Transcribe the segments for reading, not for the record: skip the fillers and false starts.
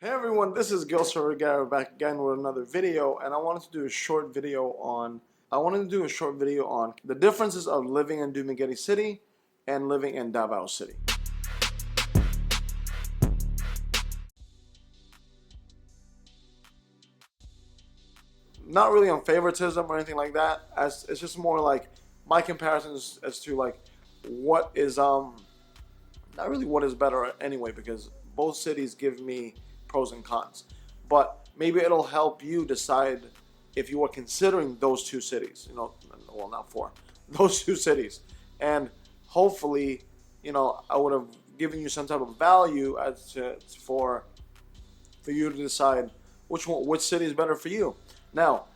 Hey everyone, this is Gil Sorrigaro back again with another video, and I wanted to do a short video on the differences of living in Dumaguete City and living in Davao City. Not really on favoritism or anything like that, as it's just more like my comparisons as to like what is not really what is better anyway, because both cities give me pros and cons. But maybe it'll help you decide if you are considering those two cities. Well, not four, those two cities, and hopefully, I would have given you some type of value as to for you to decide which city is better for you. Now,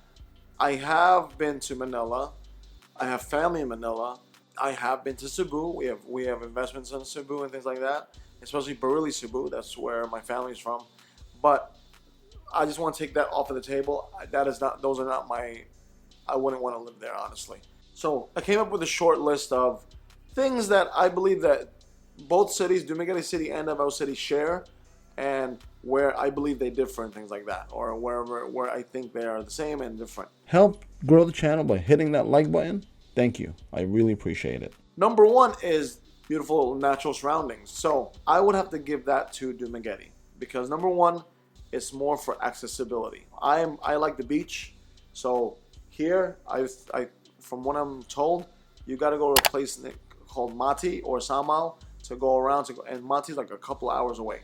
I have been to Manila. I have family in Manila. I have been to Cebu. We have investments in Cebu and things like that, especially Barili, Cebu. That's where my family's from. But I just want to take that off of the table. That is not; those are not my. I wouldn't want to live there, honestly. So I came up with a short list of things that I believe that both cities, Dumaguete City and Davao City, share, and where I believe they differ and things like that, or where I think they are the same and different. Help grow the channel by hitting that like button. Thank you. I really appreciate it. Number one is beautiful natural surroundings. So I would have to give that to Dumaguete because number one, it's more for accessibility. I like the beach, so here I from what I'm told, you got to go to a place called Mati or Samal to go around and Mati's like a couple hours away.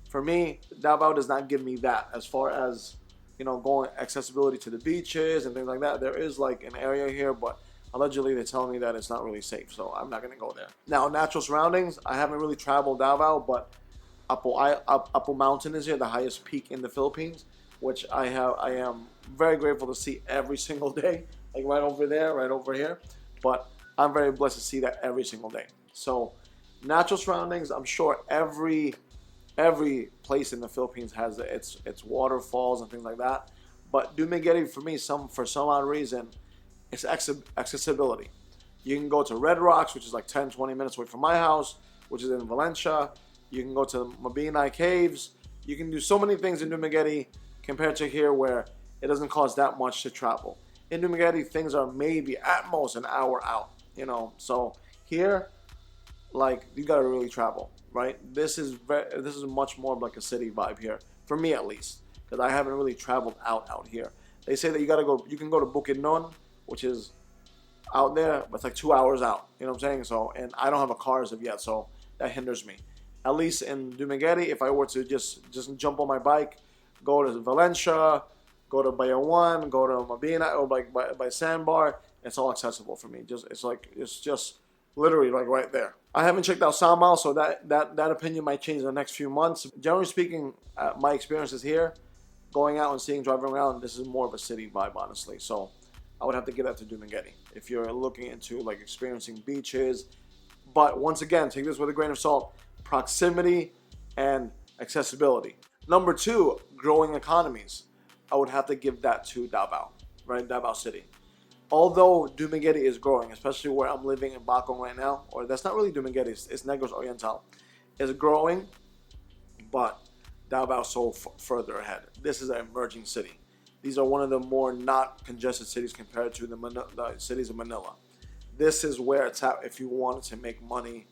For me, Davao does not give me that as far as going accessibility to the beaches and things like that. There is like an area here, but allegedly they're telling me that it's not really safe, so I'm not gonna go there. Now, natural surroundings. I haven't really traveled Davao, but Apo Mountain is here, the highest peak in the Philippines, which I am very grateful to see every single day, like right over there, right over here. But I'm very blessed to see that every single day. So, natural surroundings. I'm sure every place in the Philippines has its waterfalls and things like that. But Dumaguete, for me, for some odd reason, it's accessibility. You can go to Red Rocks, which is like 10-20 minutes away from my house, which is in Valencia. You can go to Mabinay Caves. You can do so many things in Dumaguete compared to here where it doesn't cost that much to travel. In Dumaguete, things are maybe at most an hour out, So here, like, you gotta really travel, right? This is much more like a city vibe here, for me at least, because I haven't really traveled out here. They say that you can go to Bukidnon, which is out there, but it's like 2 hours out. You know what I'm saying? So, and I don't have a car as of yet, so that hinders me. At least in Dumaguete, if I were to just jump on my bike, go to Valencia, go to Bayawan, go to Mabina, or like by Sandbar, it's all accessible for me. It's just literally like right there. I haven't checked out Samal, so that opinion might change in the next few months. Generally speaking, my experiences here, going out and driving around, this is more of a city vibe, honestly. So I would have to give that to Dumaguete if you're looking into like experiencing beaches. But once again, take this with a grain of salt. Proximity and accessibility. Number two, growing economies. I would have to give that to Davao, right? Davao City. Although Dumaguete is growing, especially where I'm living in Bacong right now, or that's not really Dumaguete, it's Negros Oriental, is growing, but Davao is so further ahead. This is an emerging city. These are one of the more not congested cities compared to the cities of Manila. This is where it's at if you wanted to make money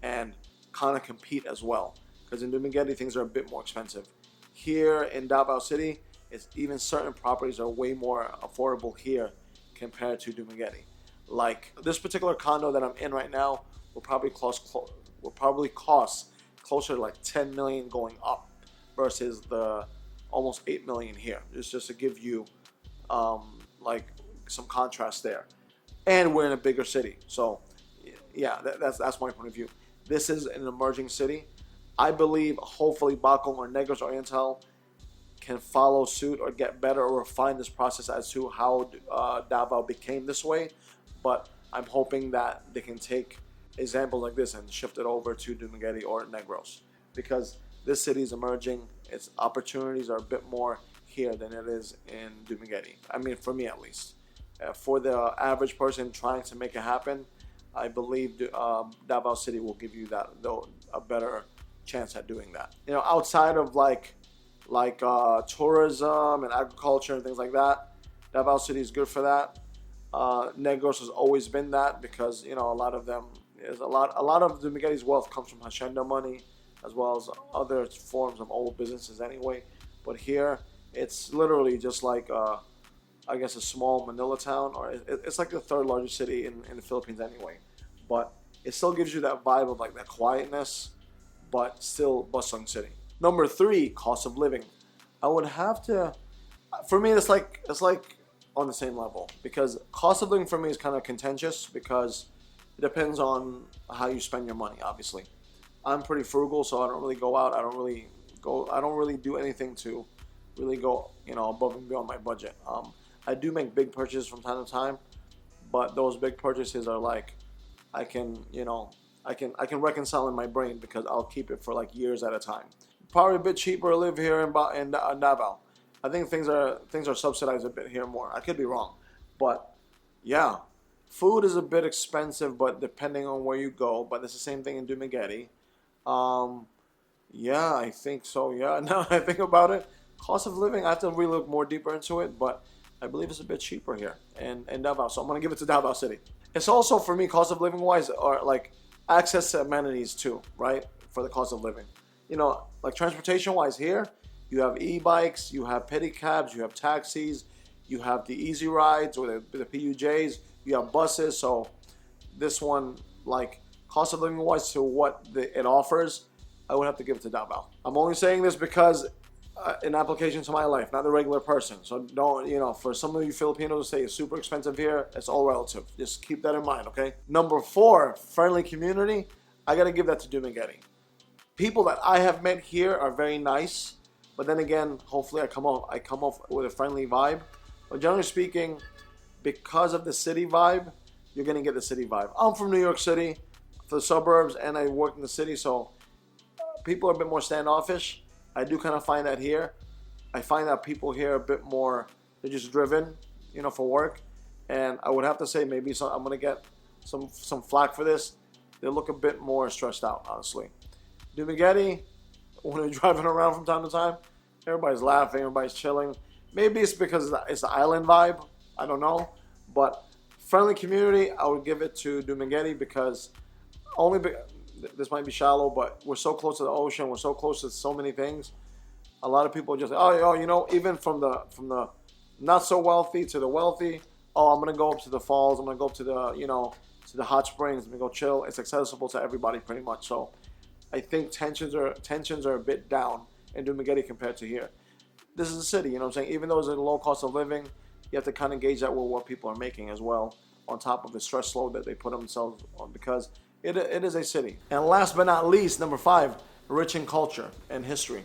and kind of compete as well. Because in Dumaguete, things are a bit more expensive. Here in Davao City, it's even certain properties are way more affordable here compared to Dumaguete. Like this particular condo that I'm in right now will probably cost closer to like 10 million going up versus the almost 8 million here. Just to give you like some contrast there. And we're in a bigger city, so yeah, that's my point of view. This is an emerging city. I believe hopefully Bacong or Negros Oriental can follow suit or get better or refine this process as to how Davao became this way. But I'm hoping that they can take examples like this and shift it over to Dumaguete or Negros, because this city is emerging. Its opportunities are a bit more here than it is in Dumaguete. I mean, for me at least. For the average person trying to make it happen, I believe Davao City will give you a better chance at doing that. Outside of like like tourism and agriculture and things like that. Davao City is good for that. Negros has always been that because a lot of them is a lot of Dumaguete's wealth comes from hacienda money, as well as other forms of old businesses anyway. But here it's literally just like I guess a small Manila town, or it's like the third largest city in the Philippines anyway. But it still gives you that vibe of like that quietness, but still bustling city. Number three, cost of living. I would have to, for me, it's like on the same level because cost of living for me is kind of contentious because it depends on how you spend your money. Obviously, I'm pretty frugal, so I don't really go out. I don't really do anything to really go above and beyond my budget. I do make big purchases from time to time, but those big purchases are like I can I can reconcile in my brain because I'll keep it for like years at a time. Probably a bit cheaper to live here in Davao. I think things are subsidized a bit here more. I could be wrong, but yeah, food is a bit expensive, but depending on where you go. But it's the same thing in Dumaguete. Um, yeah, I think so. Yeah, now that I think about it, cost of living. I have to really look more deeper into it, but I believe it's a bit cheaper here in Davao. So I'm gonna give it to Davao City. It's also for me cost of living wise, or like access to amenities too, right? For the cost of living, like transportation wise here, you have e-bikes, you have pedicabs, you have taxis, you have the easy rides or the PUJs, you have buses. So this one, like cost of living wise to what it offers, I would have to give it to Davao. I'm only saying this because an application to my life, not the regular person. So don't, for some of you Filipinos who say it's super expensive here, it's all relative. Just keep that in mind, okay? Number four, friendly community. I gotta give that to Dumaguete. People that I have met here are very nice, but then again, hopefully I come off with a friendly vibe. But generally speaking, because of the city vibe, you're gonna get the city vibe. I'm from New York City, for the suburbs, and I work in the city, so people are a bit more standoffish. I do kind of find that here. I find that people here are a bit more, they're just driven, for work. And I would have to say maybe I'm going to get some flack for this. They look a bit more stressed out, honestly. Dumaguete, when you're driving around from time to time, everybody's laughing, everybody's chilling. Maybe it's because it's the island vibe. I don't know. But friendly community, I would give it to Dumaguete because only this might be shallow, but we're so close to the ocean. We're so close to so many things. A lot of people just even from the not so wealthy to the wealthy. Oh, I'm gonna go up to the falls. I'm gonna go up to the hot springs. I'm gonna go chill. It's accessible to everybody pretty much. So I think tensions are a bit down in Dumaguete compared to here. This is a city, you know what I'm saying? Even though it's a low cost of living, you have to kind of gauge that with what people are making as well, on top of the stress load that they put themselves on because it is a city. And last but not least, number five, rich in culture and history.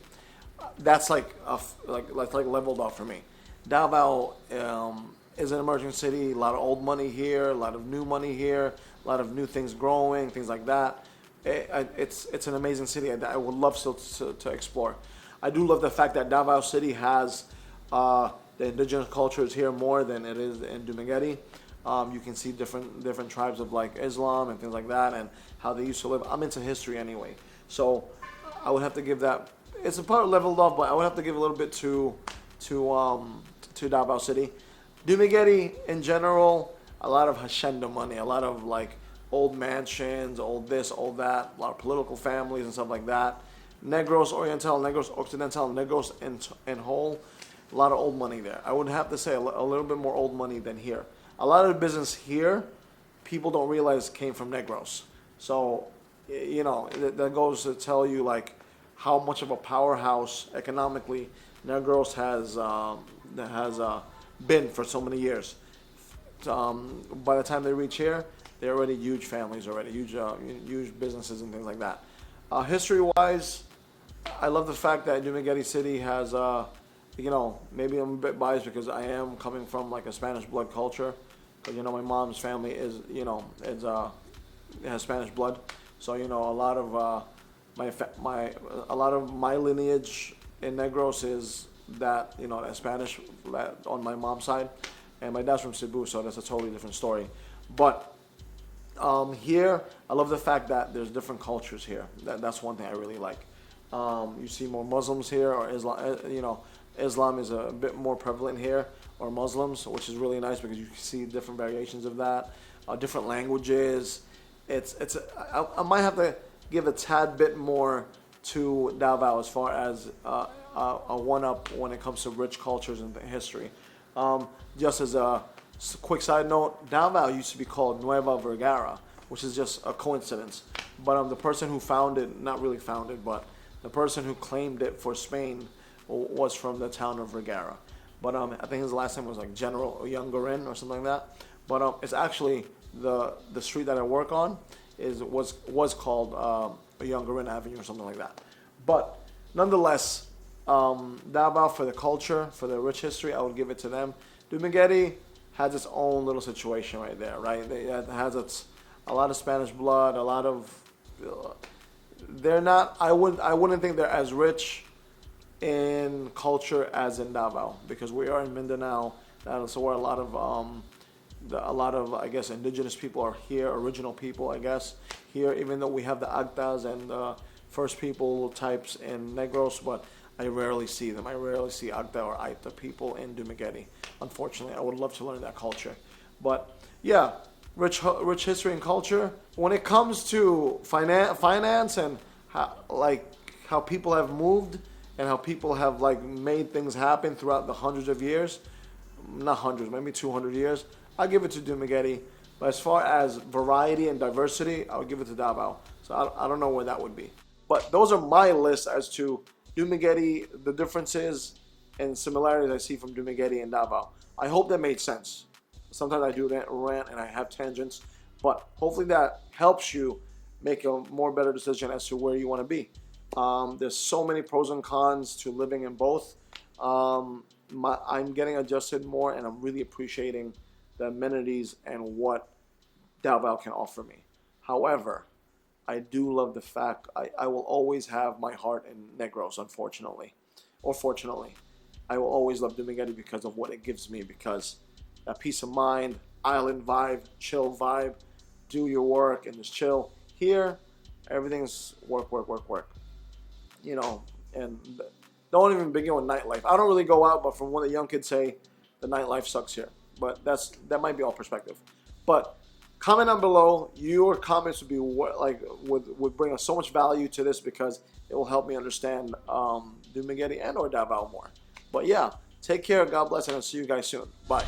That's like leveled off for me. Davao is an emerging city. A lot of old money here, a lot of new money here, a lot of new things growing, things like that. It's an amazing city. I would love to explore. I do love the fact that Davao City has the indigenous cultures here more than it is in Dumaguete. You can see different tribes of like Islam and things like that, and how they used to live. I'm into history anyway, so I would have to give that. It's a part leveled off, but I would have to give a little bit to Davao City. Dumaguete in general, a lot of hacienda money, a lot of like old mansions, old this, old that, a lot of political families and stuff like that. Negros Oriental, Negros Occidental, Negros in whole, a lot of old money there. I would have to say a little bit more old money than here. A lot of the business here, people don't realize came from Negros. So, that goes to tell you like how much of a powerhouse economically Negros has been for so many years. By the time they reach here, they're already huge families already, huge businesses and things like that. History-wise, I love the fact that Dumaguete City has, maybe I'm a bit biased because I am coming from like a Spanish blood culture. Because my mom's family is, it has Spanish blood. So a lot of a lot of my lineage in Negros is that that Spanish on my mom's side, and my dad's from Cebu, so that's a totally different story. But here, I love the fact that there's different cultures here. That's one thing I really like. You see more Muslims here, or Islam. Islam is a bit more prevalent here, or Muslims, which is really nice because you can see different variations of that, different languages. I might have to give a tad bit more to Davao as far as a one-up when it comes to rich cultures and history. Just as a quick side note, Davao used to be called Nueva Vergara, which is just a coincidence. But the person who founded, not really founded, but the person who claimed it for Spain was from the town of Vergara. But I think his last name was like General Youngerin or something like that. But it's actually the street that I work on was called Youngerin Avenue or something like that. But nonetheless, Davao, for the culture, for the rich history, I would give it to them. Dumaguete has its own little situation right there, right? It has a lot of Spanish blood, a lot of. They're not. I wouldn't think they're as rich in culture as in Davao, because we are in Mindanao, so where a lot of I guess indigenous people are here, original people I guess here, even though we have the Actas and the First People types in Negros, but I rarely see them. I rarely see Acta or Aita people in Dumaguete. Unfortunately, I would love to learn that culture, but yeah, rich history and culture. When it comes to finance and how people have moved and how people have made things happen throughout the hundreds of years, not hundreds, maybe 200 years, I'll give it to Dumaguete. But as far as variety and diversity, I would give it to Davao. So I don't know where that would be. But those are my lists as to Dumaguete, the differences and similarities I see from Dumaguete and Davao. I hope that made sense. Sometimes I do rant and I have tangents, but hopefully that helps you make a more better decision as to where you want to be. There's so many pros and cons to living in both. I'm getting adjusted more, and I'm really appreciating the amenities and what Davao can offer me. However, I do love the fact I will always have my heart in Negros, unfortunately, or fortunately. I will always love Dumaguete because of what it gives me, because that peace of mind, island vibe, chill vibe, do your work and just chill. Here, everything's work. And don't even begin with nightlife. I don't really go out, but from what the young kids say, the nightlife sucks here. But that might be all perspective. But comment down below. Your comments would bring us so much value to this, because it will help me understand Dumaguete and or Davao more. But yeah, take care. God bless, and I'll see you guys soon. Bye.